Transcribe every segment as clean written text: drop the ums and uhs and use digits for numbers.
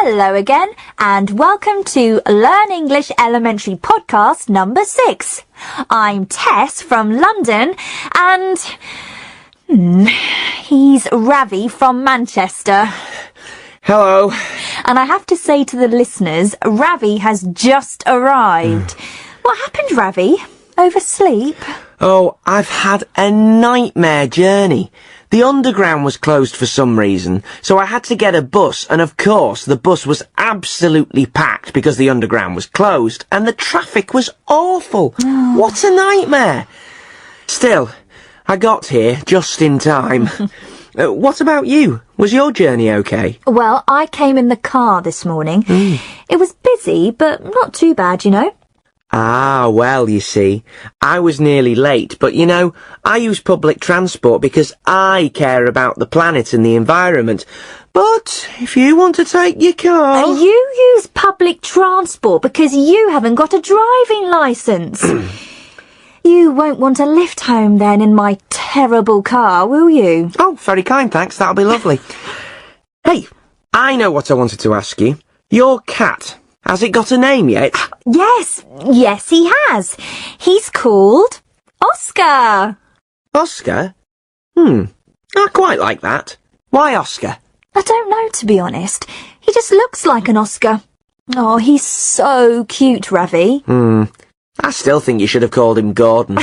Hello again, and welcome to Learn English Elementary Podcast number 6. I'm Tess from London, and he's Ravi from Manchester. Hello. And I have to say to the listeners, Ravi has just arrived. What happened, Ravi? Oversleep? Oh, I've had a nightmare journey. The underground was closed for some reason, so I had to get a bus, and of course the bus was absolutely packed because the underground was closed, and the traffic was awful. Oh. What a nightmare! Still, I got here just in time. What about you? Was your journey okay? Well, I came in the car this morning. It was busy, but not too bad, you know. Ah, well, you see, I was nearly late, but you know, I use public transport because I care about the planet and the environment. But if you want to take your car... You use public transport because you haven't got a driving licence. You won't want a lift home then in my terrible car, will you? Oh, very kind, thanks, that'll be lovely. Hey, I know what I wanted to ask you. Your cat... has it got a name yet? Yes, he has. He's called Oscar. Oscar? I quite like that. Why Oscar? I don't know, to be honest. He just looks like an Oscar. Oh, he's so cute, Ravi. I still think you should have called him Gordon.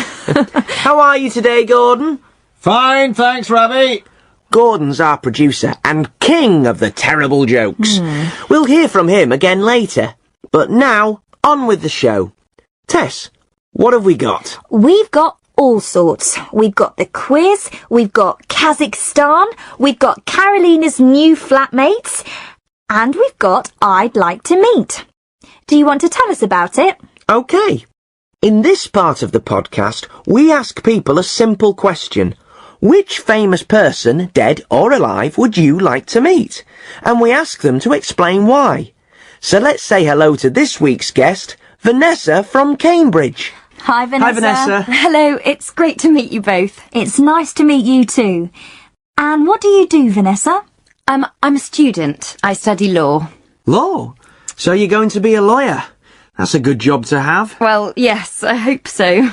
How are you today, Gordon? Fine, thanks, Ravi. Gordon's our producer and king of the terrible jokes. We'll hear from him again later. But now, on with the show. Tess, what have we got? We've got all sorts. We've got the quiz, we've got Kazakhstan, we've got Karolina's new flatmates, and we've got I'd Like to Meet. Do you want to tell us about it? OK. In this part of the podcast, we ask people a simple question. Which famous person, dead or alive, would you like to meet? And we ask them to explain why. So let's say hello to this week's guest, Vanessa from Cambridge. Hi, Vanessa. Hi, Vanessa. Hello, it's great to meet you both. It's nice to meet you too. And what do you do, Vanessa? I'm a student. I study law. Law? So you're going to be a lawyer? That's a good job to have. Well, yes, I hope so.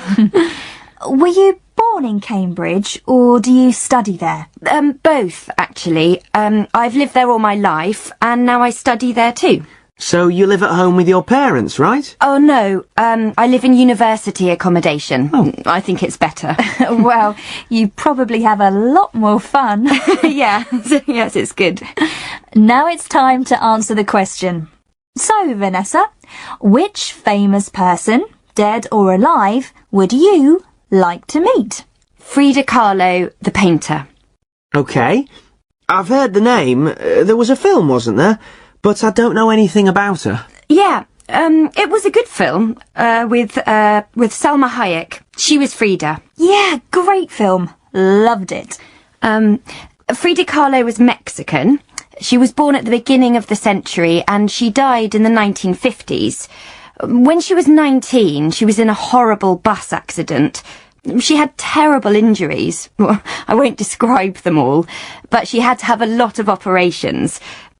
Were you born in Cambridge, or do you study there? Both, actually. I've lived there all my life, and now I study there too. So you live at home with your parents, right? Oh, no. I live in university accommodation. Oh. I think it's better. Well, you probably have a lot more fun. Yeah, yes, it's good. Now it's time to answer the question. So, Vanessa, which famous person, dead or alive, would you like to meet? Frida Kahlo, the painter. OK. I've heard the name. There was a film, wasn't there? But I don't know anything about her. Yeah, it was a good film, with Salma Hayek. She was Frida. Yeah, great film. Loved it. Frida Kahlo was Mexican. She was born at the beginning of the century and she died in the 1950s. When she was 19, she was in a horrible bus accident. She had terrible injuries. Well, I won't describe them all, but she had to have a lot of operations.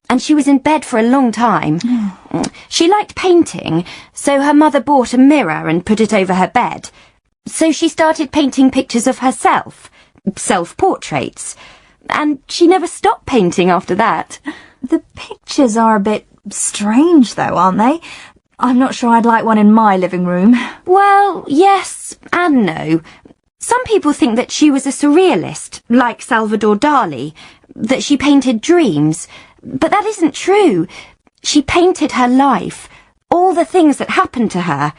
And she was in bed for a long time. She liked painting, so her mother bought a mirror and put it over her bed. So she started painting pictures of herself, self-portraits. And she never stopped painting after that. The pictures are a bit strange, though, aren't they? I'm not sure I'd like one in my living room. Well, yes and no. Some people think that she was a surrealist, like Salvador Dali, that she painted dreams. But that isn't true. She painted her life, all the things that happened to her.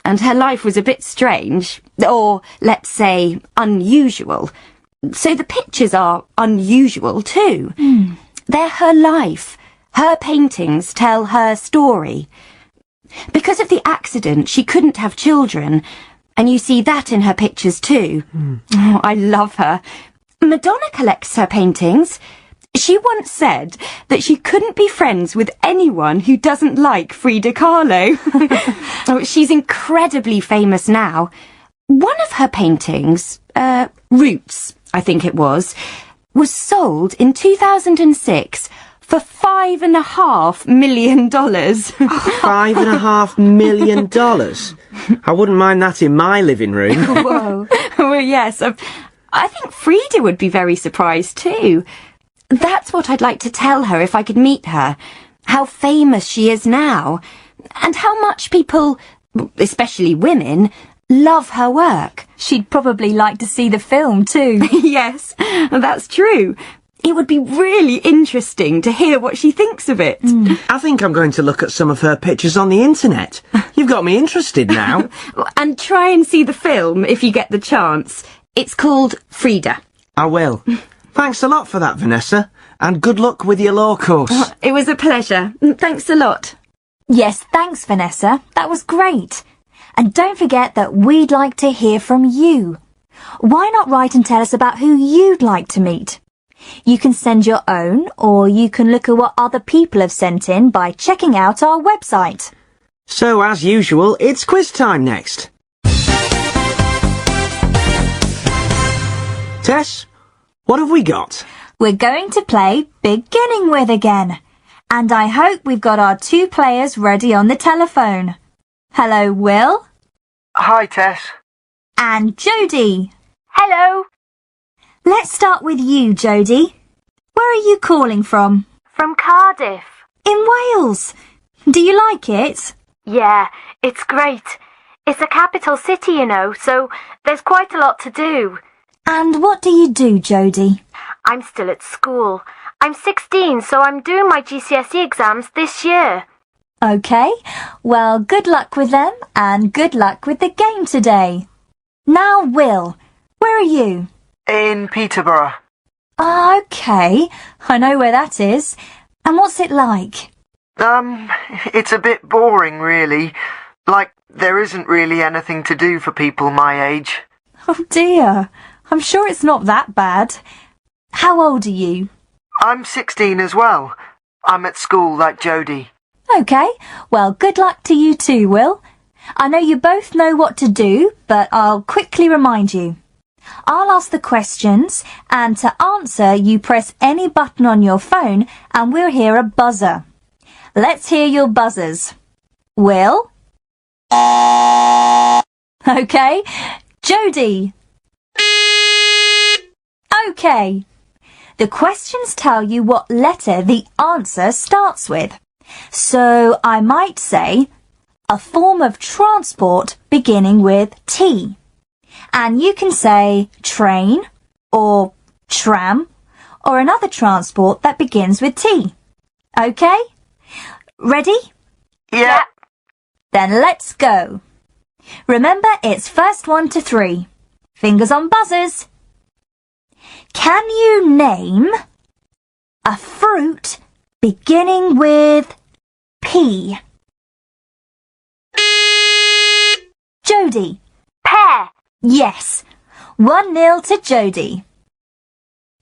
And her life was a bit strange, or, let's say, unusual. So the pictures are unusual too. They're her life. Her paintings tell her story. Because of the accident, she couldn't have children, and you see that in her pictures too. Oh, I love her. Madonna collects her paintings. She once said that she couldn't be friends with anyone who doesn't like Frida Kahlo. Oh, she's incredibly famous now. One of her paintings, Roots, I think it was sold in 2006 For $5.5 million. $5.5 million? I wouldn't mind that in my living room. Whoa. Well, yes. I think Frida would be very surprised too. That's what I'd like to tell her if I could meet her. How famous she is now. And how much people, especially women, love her work. She'd probably like to see the film too. Yes, that's true. It would be really interesting to hear what she thinks of it. I think I'm going to look at some of her pictures on the internet. You've got me interested now. And try and see the film if you get the chance. It's called Frida. I will. Thanks a lot for that, Vanessa. And good luck with your law course. It was a pleasure. Thanks a lot. Yes, thanks, Vanessa. That was great. And don't forget that we'd like to hear from you. Why not write and tell us about who you'd like to meet? You can send your own, or you can look at what other people have sent in by checking out our website. So, as usual, it's quiz time next. Tess, what have we got? We're going to play Beginning With again. And I hope we've got our 2 players ready on the telephone. Hello, Will. Hi, Tess. And Jodie. Hello. Let's start with you, Jodie. Where are you calling from? From Cardiff. In Wales. Do you like it? Yeah, it's great. It's a capital city, you know, so there's quite a lot to do. And what do you do, Jodie? I'm still at school. I'm 16, so I'm doing my GCSE exams this year. OK, well, good luck with them and good luck with the game today. Now, Will, where are you? In Peterborough. OK, I know where that is. And what's it like? It's a bit boring, really. Like, there isn't really anything to do for people my age. Oh dear, I'm sure it's not that bad. How old are you? I'm 16 as well. I'm at school like Jodie. OK, well, good luck to you too, Will. I know you both know what to do, but I'll quickly remind you. I'll ask the questions, and to answer, you press any button on your phone, and we'll hear a buzzer. Let's hear your buzzers. Will? OK. Jodie? OK. The questions tell you what letter the answer starts with. So I might say, a form of transport beginning with T. And you can say train, or tram, or another transport that begins with T. OK? Ready? Yeah. Then let's go. Remember, it's first 1 to 3. Fingers on buzzers. Can you name a fruit beginning with P? Jodie? Pear. Yes. 1-0 to Jodie.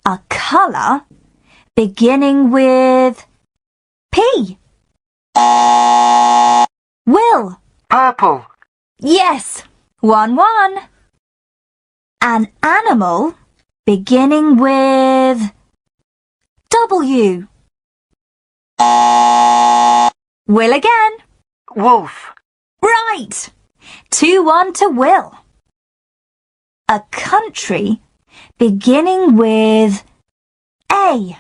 A colour beginning with P. Will? Purple. Yes. 1-1. An animal beginning with W. Will again. Wolf. Right. 2-1 to Will. A country beginning with A.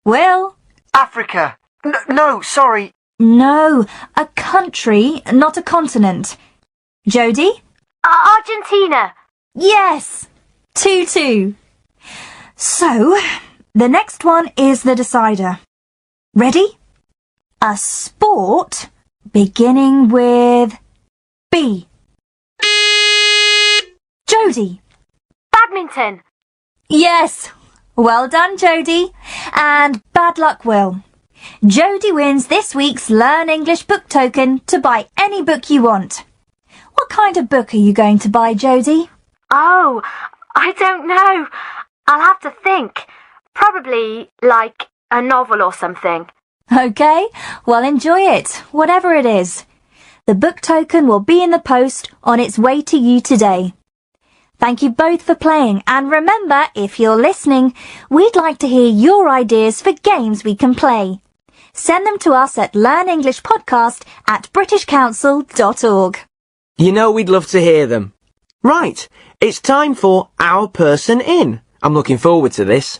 Will? Africa. No, sorry. No, a country, not a continent. Jodie? Argentina. Yes. 2-2. So, the next one is the decider. Ready? A sport beginning with B. Jodie? Badminton. Yes. Well done, Jodie. And bad luck, Will. Jodie wins this week's Learn English book token to buy any book you want. What kind of book are you going to buy, Jodie? Oh, I don't know. I'll have to think. Probably, like, a novel or something. OK, well enjoy it, whatever it is. The book token will be in the post on its way to you today. Thank you both for playing, and remember, if you're listening, we'd like to hear your ideas for games we can play. Send them to us at learnenglishpodcast@britishcouncil.org. You know we'd love to hear them. Right, it's time for Our Person In. I'm looking forward to this.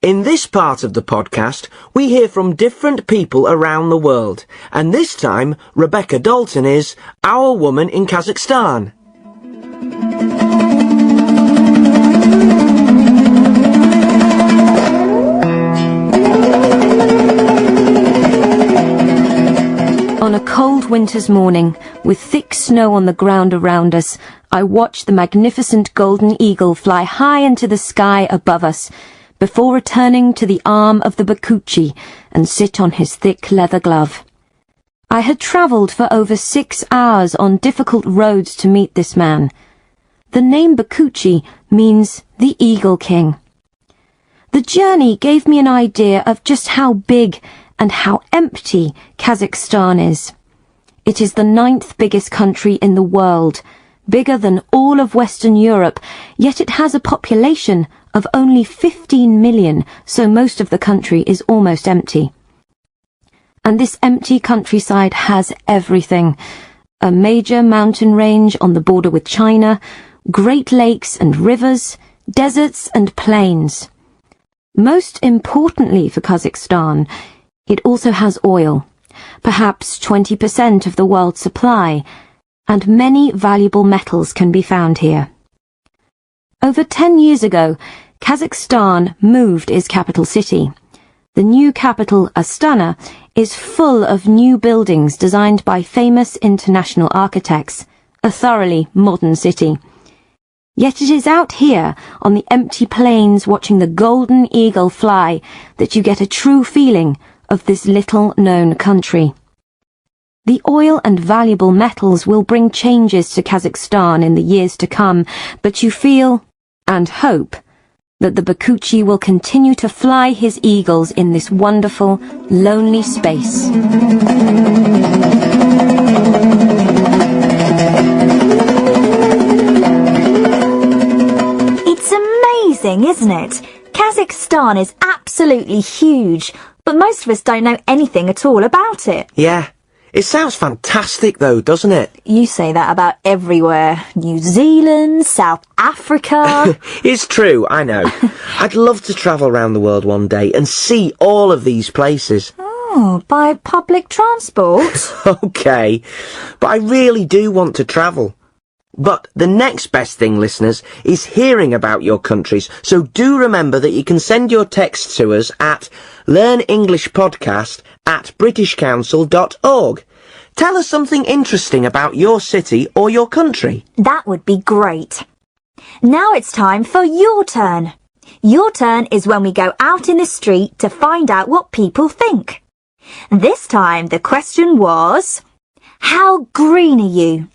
In this part of the podcast, we hear from different people around the world, and this time, Rebecca Dalton is Our Woman in Kazakhstan. On a cold winter's morning, with thick snow on the ground around us, I watched the magnificent golden eagle fly high into the sky above us, before returning to the arm of the Bakuchi and sit on his thick leather glove. I had travelled for over 6 hours on difficult roads to meet this man. The name Bakuchi means the Eagle King. The journey gave me an idea of just how big and how empty Kazakhstan is. It is the 9th biggest country in the world, bigger than all of Western Europe, yet it has a population of only 15 million, so most of the country is almost empty. And this empty countryside has everything. A major mountain range on the border with China, great lakes and rivers, deserts and plains. Most importantly for Kazakhstan, it also has oil, perhaps 20% of the world's supply, and many valuable metals can be found here. Over 10 years ago, Kazakhstan moved its capital city. The new capital, Astana, is full of new buildings designed by famous international architects, a thoroughly modern city. Yet it is out here, on the empty plains watching the golden eagle fly, that you get a true feeling of this little-known country. The oil and valuable metals will bring changes to Kazakhstan in the years to come, but you feel, and hope, that the Bakuchi will continue to fly his eagles in this wonderful, lonely space. It's amazing, isn't it? Kazakhstan is absolutely huge, but most of us don't know anything at all about it. Yeah, it sounds fantastic though, doesn't it? You say that about everywhere. New Zealand, South Africa. It's true, I know. I'd love to travel around the world one day and see all of these places. Oh, by public transport? Okay, but I really do want to travel. But the next best thing, listeners, is hearing about your countries, so do remember that you can send your texts to us at learnenglishpodcast@britishcouncil.org. Tell us something interesting about your city or your country. That would be great. Now it's time for your turn. Your turn is when we go out in the street to find out what people think. This time the question was, how green are you?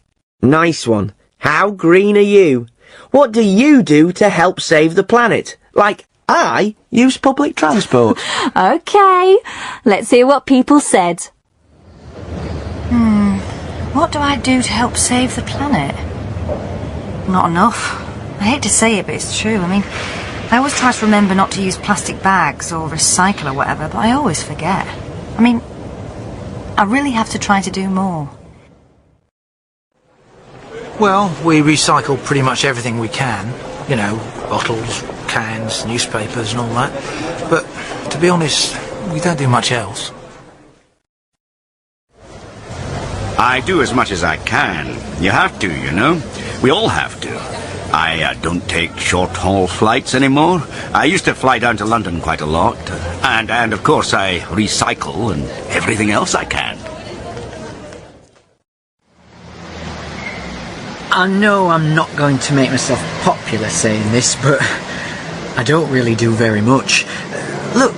Nice one. How green are you? What do you do to help save the planet? Like, I use public transport. Okay, let's hear what people said. What do I do to help save the planet? Not enough. I hate to say it, but it's true. I mean, I always try to remember not to use plastic bags or recycle or whatever, but I always forget. I mean, I really have to try to do more. Well, we recycle pretty much everything we can. You know, bottles, cans, newspapers and all that. But, to be honest, we don't do much else. I do as much as I can. You have to, you know. We all have to. I don't take short-haul flights anymore. I used to fly down to London quite a lot. And of course, I recycle and everything else I can. I know I'm not going to make myself popular saying this, but I don't really do very much. Look,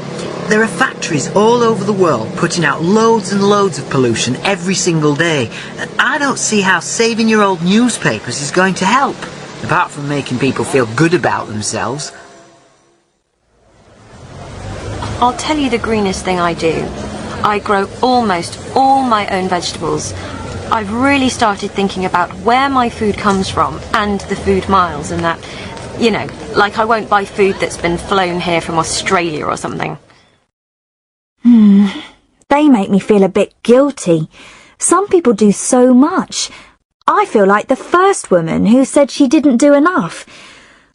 there are factories all over the world putting out loads and loads of pollution every single day, and I don't see how saving your old newspapers is going to help, apart from making people feel good about themselves. I'll tell you the greenest thing I do. I grow almost all my own vegetables. I've really started thinking about where my food comes from and the food miles and that. You know, like I won't buy food that's been flown here from Australia or something. They make me feel a bit guilty. Some people do so much. I feel like the first woman who said she didn't do enough.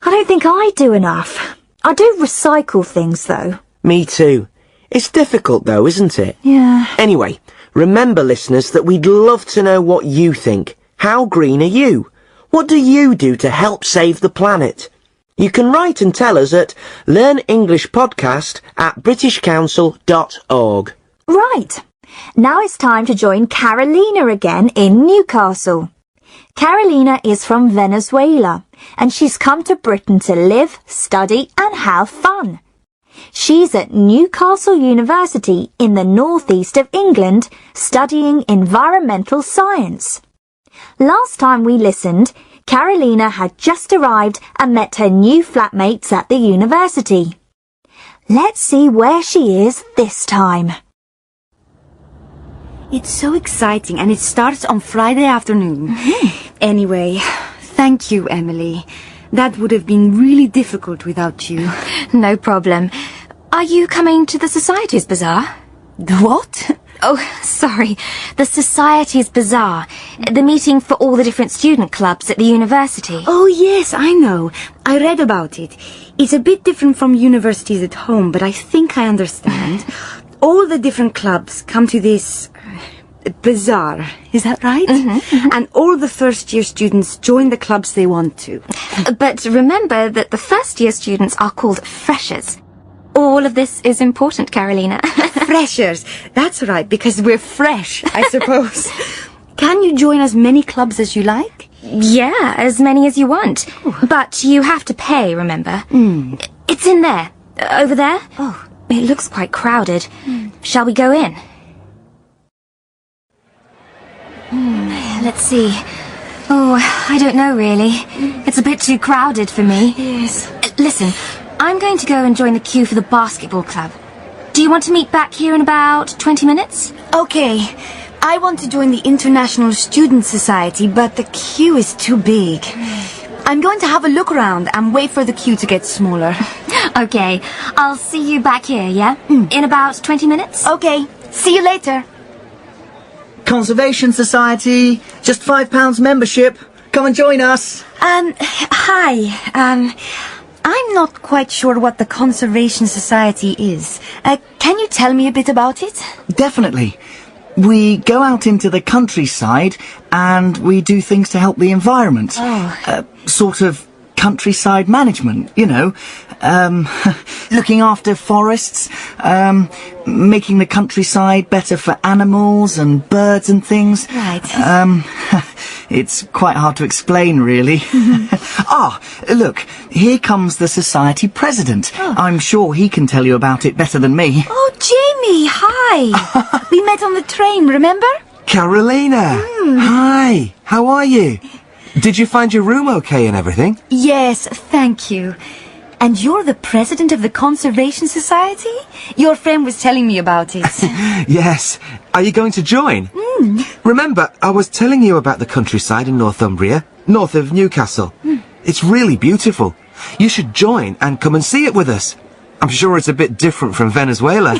I don't think I do enough. I do recycle things, though. Me too. It's difficult, though, isn't it? Yeah. Anyway, remember, listeners, that we'd love to know what you think. How green are you? What do you do to help save the planet? You can write and tell us at learnenglishpodcast@britishcouncil.org. Right. Now it's time to join Karolina again in Newcastle. Karolina is from Venezuela, and she's come to Britain to live, study and have fun. She's at Newcastle University in the northeast of England, studying environmental science. Last time we listened, Karolina had just arrived and met her new flatmates at the university. Let's see where she is this time. It's so exciting, and it starts on Friday afternoon. Anyway, thank you, Emily. That would have been really difficult without you. No problem. Are you coming to the Societies Bazaar? The what? Oh, sorry. The Societies Bazaar. The meeting for all the different student clubs at the university. Oh, yes, I know. I read about it. It's a bit different from universities at home, but I think I understand. All the different clubs come to this bazaar, is that right? And all the first-year students join the clubs they want to. But remember that the first-year students are called freshers. All of this is important, Karolina. Freshers, that's right, because we're fresh, I suppose. Can you join as many clubs as you like? Yeah, as many as you want. But you have to pay, remember? It's in there. Over there. Oh. It looks quite crowded. Shall we go in? Let's see. Oh, I don't know, really. It's a bit too crowded for me. Yes. Listen, I'm going to go and join the queue for the basketball club. Do you want to meet back here in about 20 minutes? Okay. I want to join the International Student Society, but the queue is too big. I'm going to have a look around and wait for the queue to get smaller. Okay, I'll see you back here, yeah? In about 20 minutes? Okay, see you later. Conservation Society, just £5 membership. Come and join us. Hi. I'm not quite sure what the Conservation Society is. Can you tell me a bit about it? Definitely. We go out into the countryside and we do things to help the environment. Sort of countryside management, you know. Looking after forests, making the countryside better for animals and birds and things. Right. It's quite hard to explain, really. Look, here comes the society president. I'm sure he can tell you about it better than me. Oh, Jamie, hi. We met on the train, remember? Karolina! Hi! How are you? Did you find your room okay and everything? Yes, thank you. And you're the president of the Conservation Society? Your friend was telling me about it. Yes. Are you going to join? Remember, I was telling you about the countryside in Northumbria, north of Newcastle. It's really beautiful. You should join and come and see it with us. I'm sure it's a bit different from Venezuela.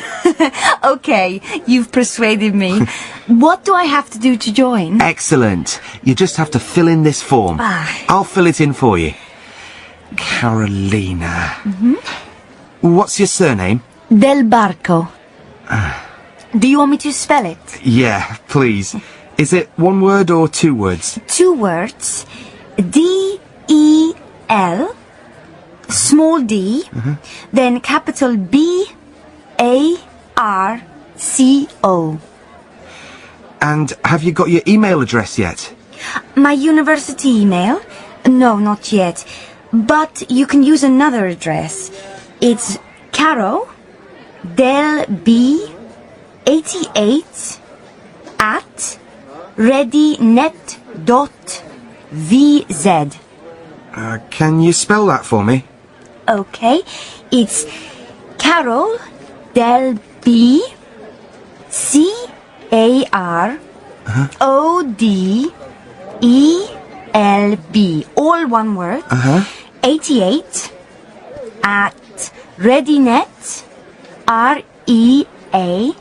Okay, you've persuaded me. What do I have to do to join? Excellent. You just have to fill in this form. I'll fill it in for you. Karolina. What's your surname? Del Barco. Do you want me to spell it? Yeah, please. Is it one word or two words? 2 words. D-E-L, small d, then capital B-A-R-C-O. And have you got your email address yet? My university email? No, not yet. But you can use another address. It's Caro Del B 88 at readynet.vz. Can you spell that for me? Okay, it's Carol Del B C-A-R ODELB, all one word. 88 at readynet, READYNET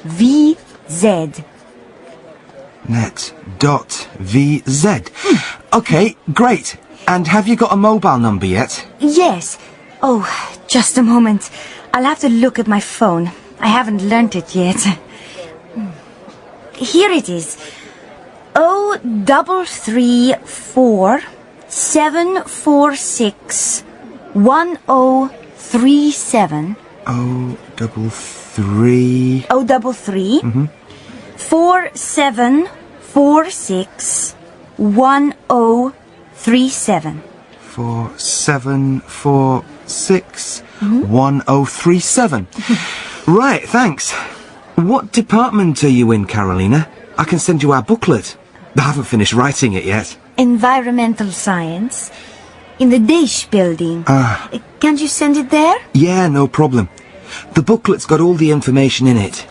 .VZ. Net.vz. Okay, great. And have you got a mobile number yet? Yes. Oh, just a moment. I'll have to look at my phone. I haven't learnt it yet. Here it is. 0334 746 1037. 033. 033 4746 1037. 4746 1037. Right, thanks. What department are you in, Karolina? I can send you our booklet. I haven't finished writing it yet. Environmental science. In the Dish building. Can't you send it there? Yeah, no problem. The booklet's got all the information in it.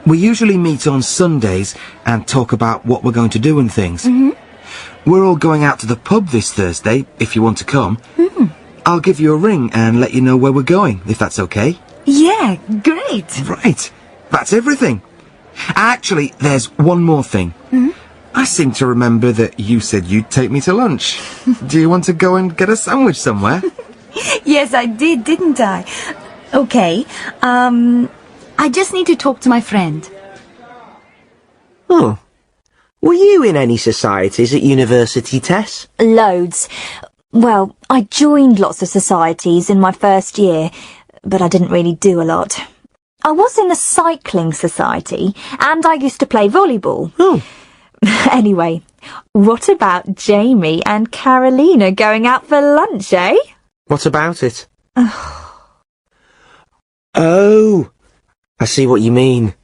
We usually meet on Sundays and talk about what we're going to do and things. We're all going out to the pub this Thursday, if you want to come. I'll give you a ring and let you know where we're going, if that's okay. Yeah, great. Right. That's everything. Actually, there's one more thing. I seem to remember that you said you'd take me to lunch. Do you want to go and get a sandwich somewhere? Yes, I did, didn't I? Okay. I just need to talk to my friend. Oh. Were you in any societies at university, Tess? Loads. Well, I joined lots of societies in my first year, but I didn't really do a lot. I was in a cycling society, and I used to play volleyball. Anyway, what about Jamie and Karolina going out for lunch, eh? What about it? Oh, I see what you mean.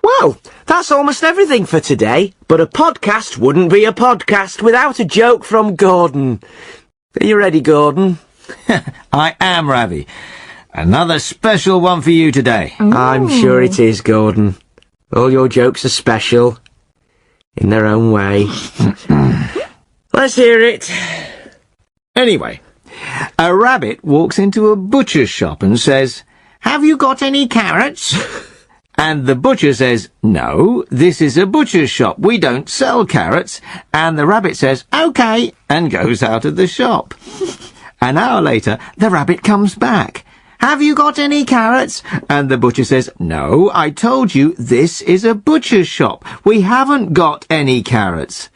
Well, that's almost everything for today, but a podcast wouldn't be a podcast without a joke from Gordon. Are you ready, Gordon? I am, Ravi. Another special one for you today. I'm sure it is, Gordon. All your jokes are special, in their own way. Let's hear it. Anyway, a rabbit walks into a butcher's shop and says, "Have you got any carrots?" And the butcher says, "No, this is a butcher's shop. We don't sell carrots." And the rabbit says, "Okay," and goes out of the shop. An hour later, the rabbit comes back. "Have you got any carrots?" And the butcher says, "No, I told you this is a butcher's shop. We haven't got any carrots."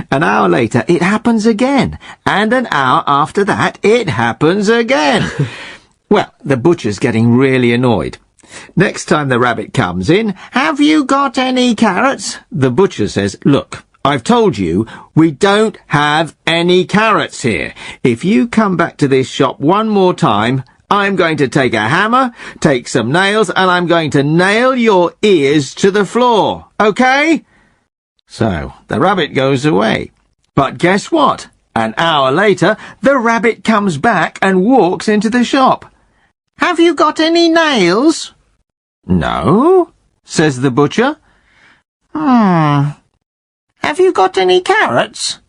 An hour later, it happens again. And an hour after that, it happens again. Well, the butcher's getting really annoyed. Next time the rabbit comes in, "Have you got any carrots?" The butcher says, "Look, I've told you we don't have any carrots here. If you come back to this shop one more time, I'm going to take a hammer, take some nails, and I'm going to nail your ears to the floor. Okay?" So, the rabbit goes away. But guess what? An hour later, the rabbit comes back and walks into the shop. "Have you got any nails?" "No," says the butcher. "Have you got any carrots?"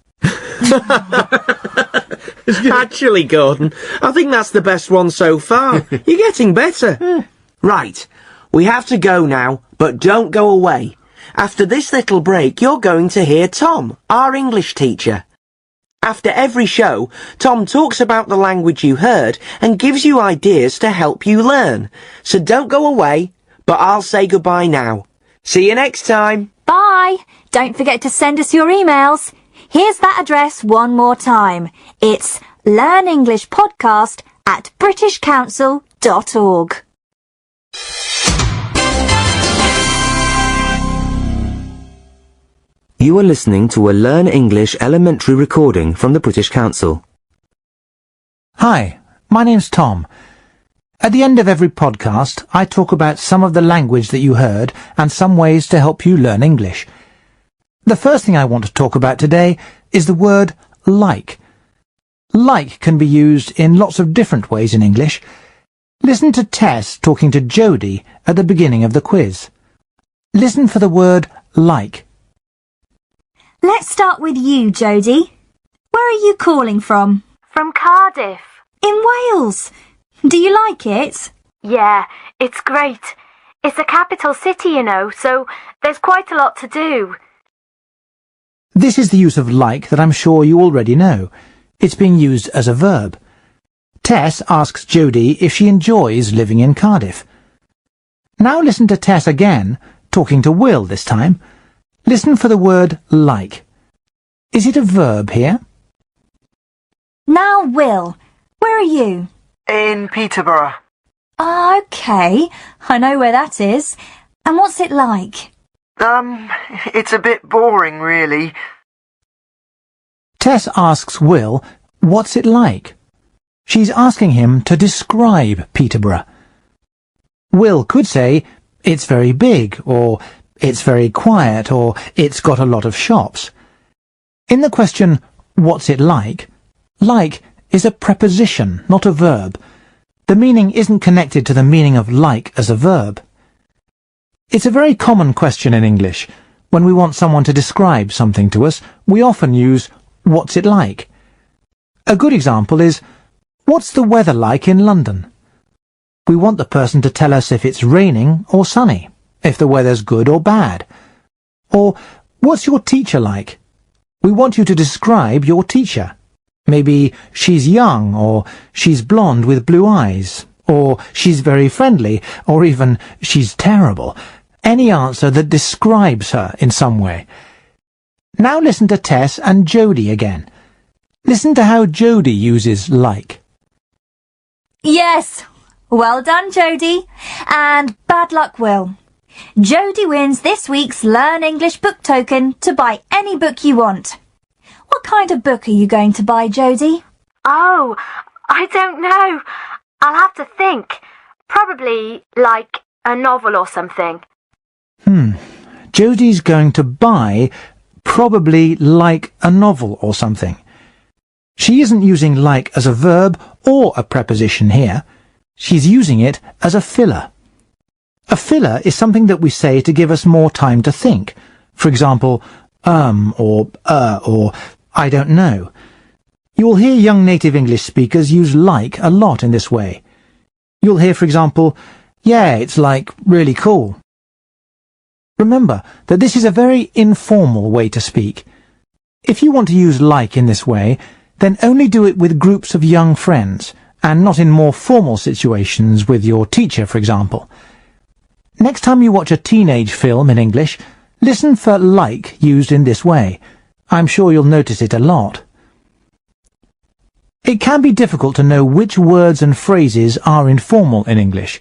Actually, Gordon, I think that's the best one so far. You're getting better. Right, we have to go now, but don't go away. After this little break, you're going to hear Tom, our English teacher. After every show, Tom talks about the language you heard and gives you ideas to help you learn. So don't go away, but I'll say goodbye now. See you next time. Bye. Don't forget to send us your emails. Here's that address one more time. It's learnenglishpodcast@britishcouncil.org. You are listening to a Learn English elementary recording from the British Council. Hi, my name's Tom. At the end of every podcast, I talk about some of the language that you heard and some ways to help you learn English. The first thing I want to talk about today is the word like. Like can be used in lots of different ways in English. Listen to Tess talking to Jodie at the beginning of the quiz. Listen for the word like. Let's start with you, Jodie. Where are you calling from? From Cardiff. In Wales. Do you like it? Yeah, it's great. It's the capital city, you know, so there's quite a lot to do. This is the use of like that I'm sure you already know. It's being used as a verb. Tess asks Jodie if she enjoys living in Cardiff. Now listen to Tess again, talking to Will this time. Listen for the word like. Is it a verb here? Now, Will, where are you? In Peterborough. OK, I know where that is. And what's it like? It's a bit boring, really. Tess asks Will, what's it like? She's asking him to describe Peterborough. Will could say, it's very big, or it's very quiet, or it's got a lot of shops. In the question, what's it like is a preposition, not a verb. The meaning isn't connected to the meaning of like as a verb. It's a very common question in English. When we want someone to describe something to us, we often use, what's it like? A good example is, what's the weather like in London? We want the person to tell us if it's raining or sunny, if the weather's good or bad. Or, what's your teacher like? We want you to describe your teacher. Maybe she's young, or she's blonde with blue eyes, or she's very friendly, or even she's terrible. Any answer that describes her in some way. Now listen to Tess and Jodie again. Listen to how Jodie uses like. Yes, well done, Jodie. And bad luck, Will. Jodie wins this week's Learn English book token to buy any book you want. What kind of book are you going to buy, Jodie? Oh, I don't know. I'll have to think. Probably, like, a novel or something. Jodie's going to buy, probably like a novel or something. She isn't using like as a verb or a preposition here. She's using it as a filler. A filler is something that we say to give us more time to think. For example, or I don't know. You will hear young native English speakers use like a lot in this way. You'll hear, for example, yeah, it's like really cool. Remember that this is a very informal way to speak. If you want to use like in this way, then only do it with groups of young friends, and not in more formal situations with your teacher, for example. Next time you watch a teenage film in English, listen for like used in this way. I'm sure you'll notice it a lot. It can be difficult to know which words and phrases are informal in English.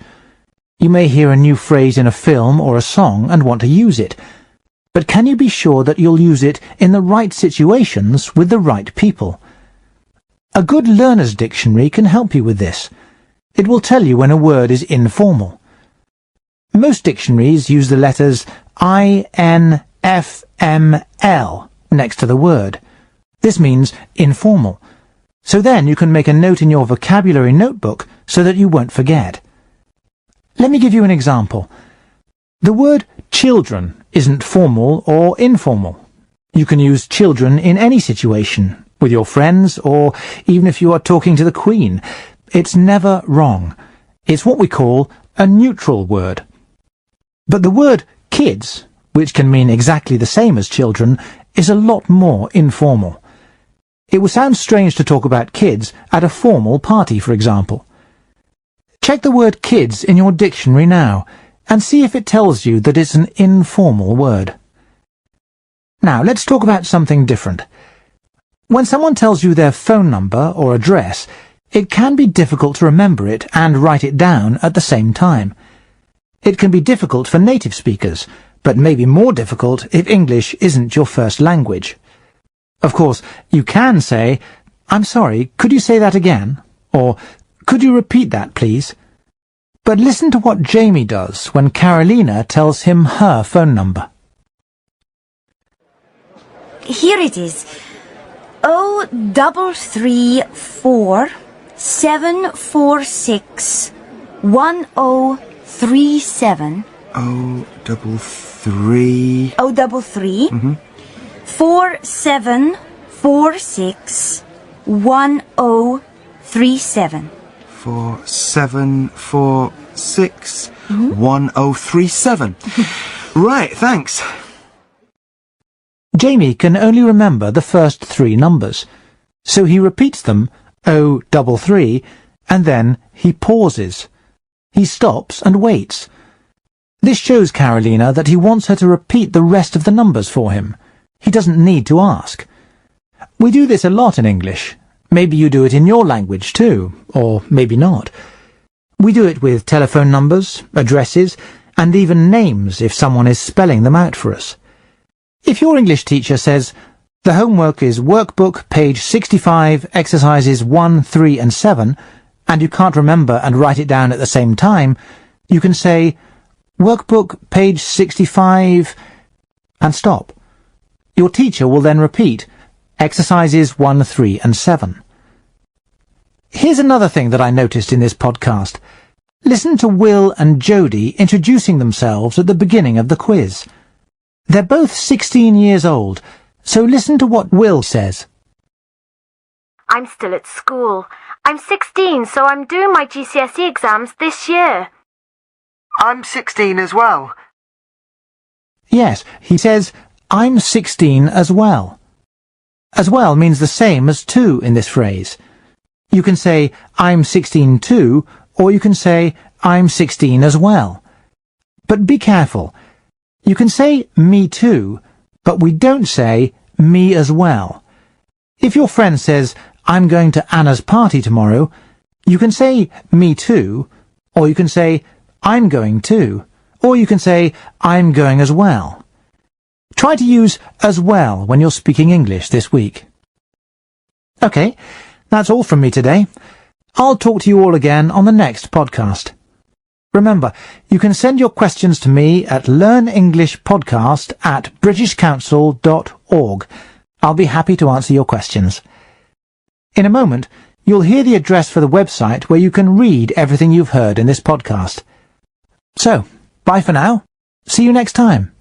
You may hear a new phrase in a film or a song and want to use it, but can you be sure that you'll use it in the right situations with the right people? A good learner's dictionary can help you with this. It will tell you when a word is informal. Most dictionaries use the letters I-N-F-M-L next to the word. This means informal. So then you can make a note in your vocabulary notebook so that you won't forget. Let me give you an example. The word children isn't formal or informal. You can use children in any situation, with your friends, or even if you are talking to the Queen. It's never wrong. It's what we call a neutral word. But the word kids, which can mean exactly the same as children, is a lot more informal. It would sound strange to talk about kids at a formal party, for example. Check the word kids in your dictionary now, and see if it tells you that it's an informal word. Now, let's talk about something different. When someone tells you their phone number or address, it can be difficult to remember it and write it down at the same time. It can be difficult for native speakers, but maybe more difficult if English isn't your first language. Of course, you can say, "I'm sorry, could you say that again?" Or, "Could you repeat that, please?" But listen to what Jamie does when Karolina tells him her phone number. Here it is. 0334 746 1037. 033. 033. 4746 1037. 4746 1037. Right, thanks. Jamie can only remember the first 3 numbers, so he repeats them 033 and then he pauses. He stops and waits. This shows Karolina that he wants her to repeat the rest of the numbers for him. He doesn't need to ask. We do this a lot in English. Maybe you do it in your language too, or maybe not. We do it with telephone numbers, addresses, and even names if someone is spelling them out for us. If your English teacher says, the homework is workbook, page 65, exercises 1, 3 and 7, and you can't remember and write it down at the same time, you can say, workbook, page 65, and stop. Your teacher will then repeat, exercises 1, 3 and 7. Here's another thing that I noticed in this podcast. Listen to Will and Jodie introducing themselves at the beginning of the quiz. They're both 16 years old, so listen to what Will says. I'm still at school. I'm 16, so I'm doing my GCSE exams this year. I'm 16 as well. Yes, he says, I'm 16 as well. As well means the same as to in this phrase. You can say, I'm 16 too, or you can say, I'm 16 as well. But be careful. You can say me too, but we don't say me as well. If your friend says, I'm going to Anna's party tomorrow, you can say me too, or you can say I'm going to, or you can say I'm going as well. Try to use as well when you're speaking English this week. Okay, that's all from me today. I'll talk to you all again on the next podcast. Remember, you can send your questions to me at learnenglishpodcast@britishcouncil.org. I'll be happy to answer your questions. In a moment, you'll hear the address for the website where you can read everything you've heard in this podcast. So, bye for now. See you next time.